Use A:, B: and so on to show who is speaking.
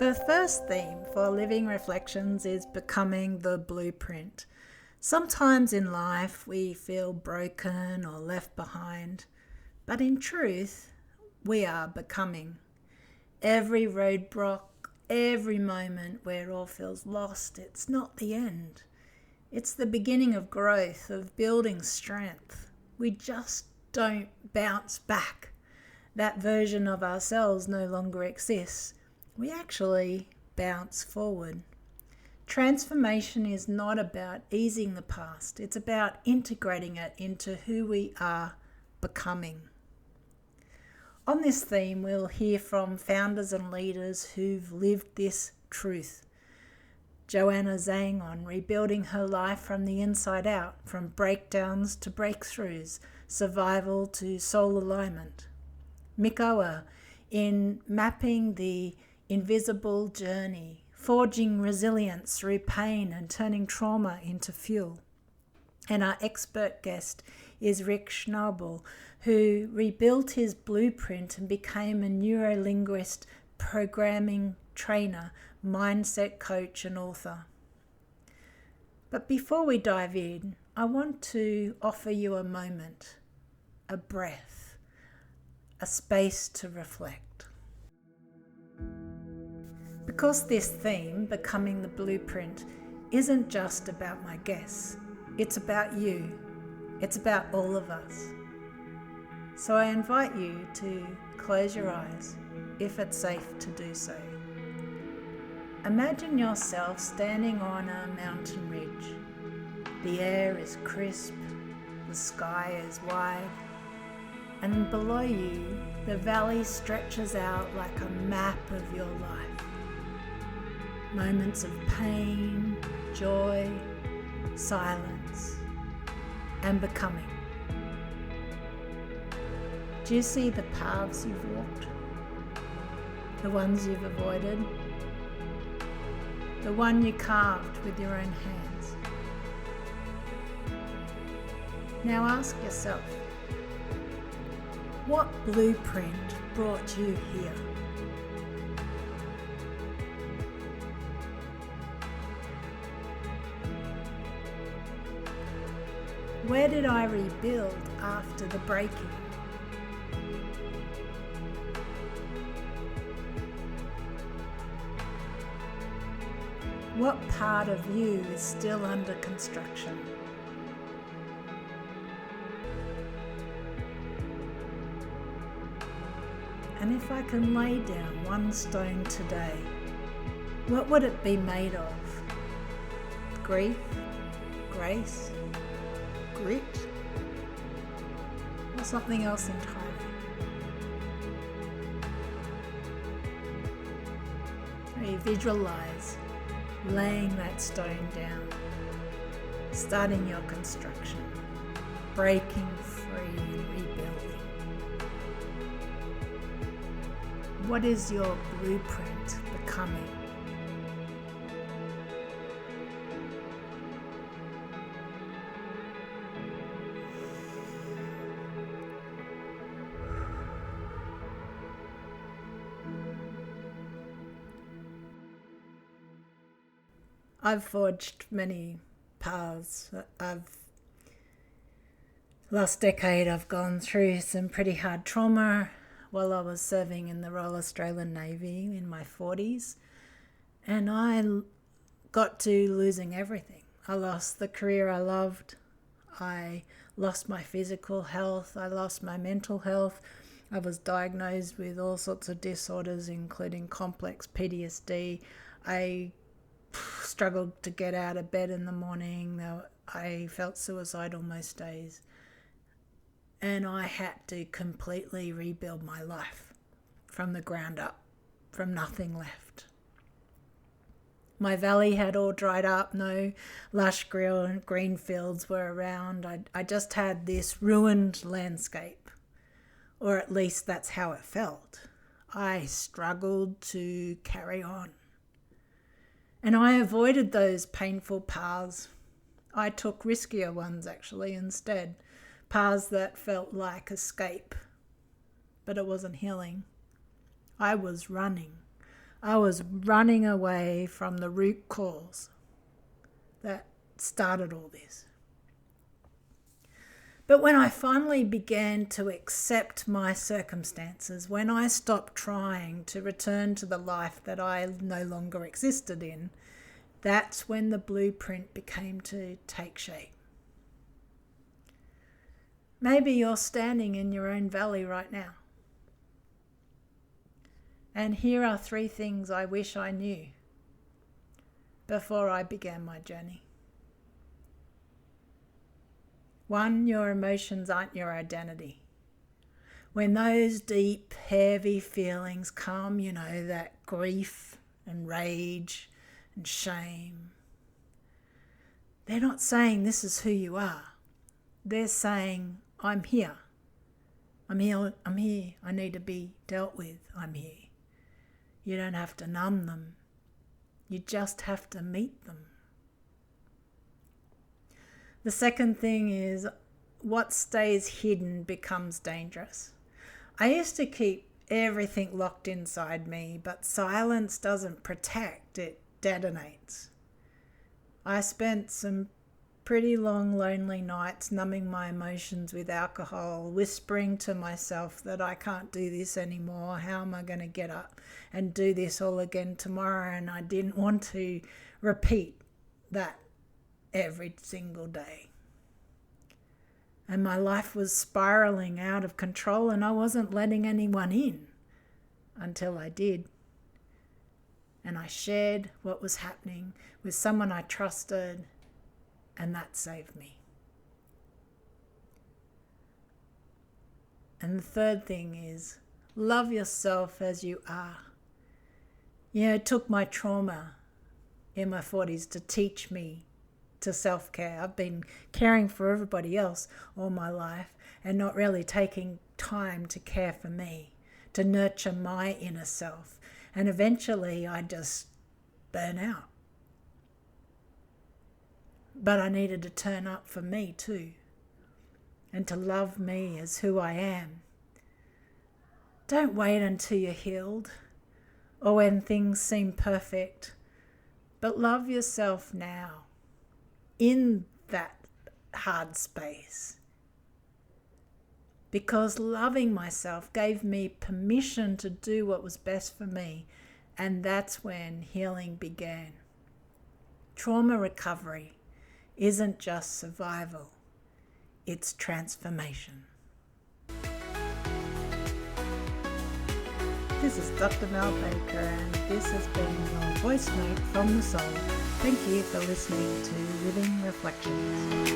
A: The first theme for Living Reflections is becoming the blueprint. Sometimes in life we feel broken or left behind, but in truth, we are becoming. Every roadblock, every moment where it all feels lost, it's not the end. It's the beginning of growth, of building strength. We just don't bounce back. That version of ourselves no longer exists. We actually bounce forward. Transformation is not about easing the past. It's about integrating it into who we are becoming. On this theme, we'll hear from founders and leaders who've lived this truth. Joanna Zhang on rebuilding her life from the inside out, from breakdowns to breakthroughs, survival to soul alignment. Mikoa in mapping the invisible journey, forging resilience through pain and turning trauma into fuel. And our expert guest is Rick Schnabel, who rebuilt his blueprint and became a neurolinguist, programming trainer, mindset coach and author. But before we dive in, I want to offer you a moment, a breath, a space to reflect. Because this theme, becoming the blueprint, isn't just about my guests. It's about you. It's about all of us. So I invite you to close your eyes, if it's safe to do so. Imagine yourself standing on a mountain ridge. The air is crisp, the sky is wide, and below you, the valley stretches out like a map of your life. Moments of pain, joy, silence, and becoming. Do you see the paths you've walked? The ones you've avoided? The one you carved with your own hands? Now ask yourself, what blueprint brought you here? Where did I rebuild after the breaking? What part of you is still under construction? And if I can lay down one stone today, what would it be made of? Grief? Grace? Grit? Or something else entirely? You visualize laying that stone down, starting your construction, breaking free and rebuilding. What is your blueprint becoming? I've forged many paths. Last decade I've gone through some pretty hard trauma while I was serving in the Royal Australian Navy in my 40s. And I got to losing everything. I lost the career I loved. I lost my physical health. I lost my mental health. I was diagnosed with all sorts of disorders, including complex PTSD. I struggled to get out of bed in the morning. I felt suicidal most days. And I had to completely rebuild my life from the ground up, from nothing left. My valley had all dried up, no lush green fields were around. I just had this ruined landscape, or at least that's how it felt. I struggled to carry on. And I avoided those painful paths. I took riskier ones actually instead. Paths that felt like escape, but it wasn't healing. I was running. I was running away from the root cause that started all this. But when I finally began to accept my circumstances, when I stopped trying to return to the life that I no longer existed in, that's when the blueprint became to take shape. Maybe you're standing in your own valley right now. And here are 3 things I wish I knew before I began my journey. 1, your emotions aren't your identity. When those deep, heavy feelings come, that grief and rage and shame, they're not saying this is who you are. They're saying, I'm here. I'm here. I need to be dealt with. I'm here. You don't have to numb them. You just have to meet them. The second thing is, what stays hidden becomes dangerous. I used to keep everything locked inside me, but silence doesn't protect, it detonates. I spent some pretty long, lonely nights numbing my emotions with alcohol, whispering to myself that I can't do this anymore. How am I going to get up and do this all again tomorrow? And I didn't want to repeat that every single day. And my life was spiraling out of control, and I wasn't letting anyone in until I did. And I shared what was happening with someone I trusted, and that saved me. And the third thing is, love yourself as you are. It took my trauma in my 40s to teach me to self-care. I've been caring for everybody else all my life and not really taking time to care for me, to nurture my inner self. And eventually I just burn out. But I needed to turn up for me too, and to love me as who I am. Don't wait until you're healed or when things seem perfect, but love yourself now in that hard space. Because loving myself gave me permission to do what was best for me, and that's when healing began. Trauma recovery isn't just survival, it's transformation. This is Dr. Mel Baker, and this has been your voice note from the soul. Thank you for listening to Living Reflections.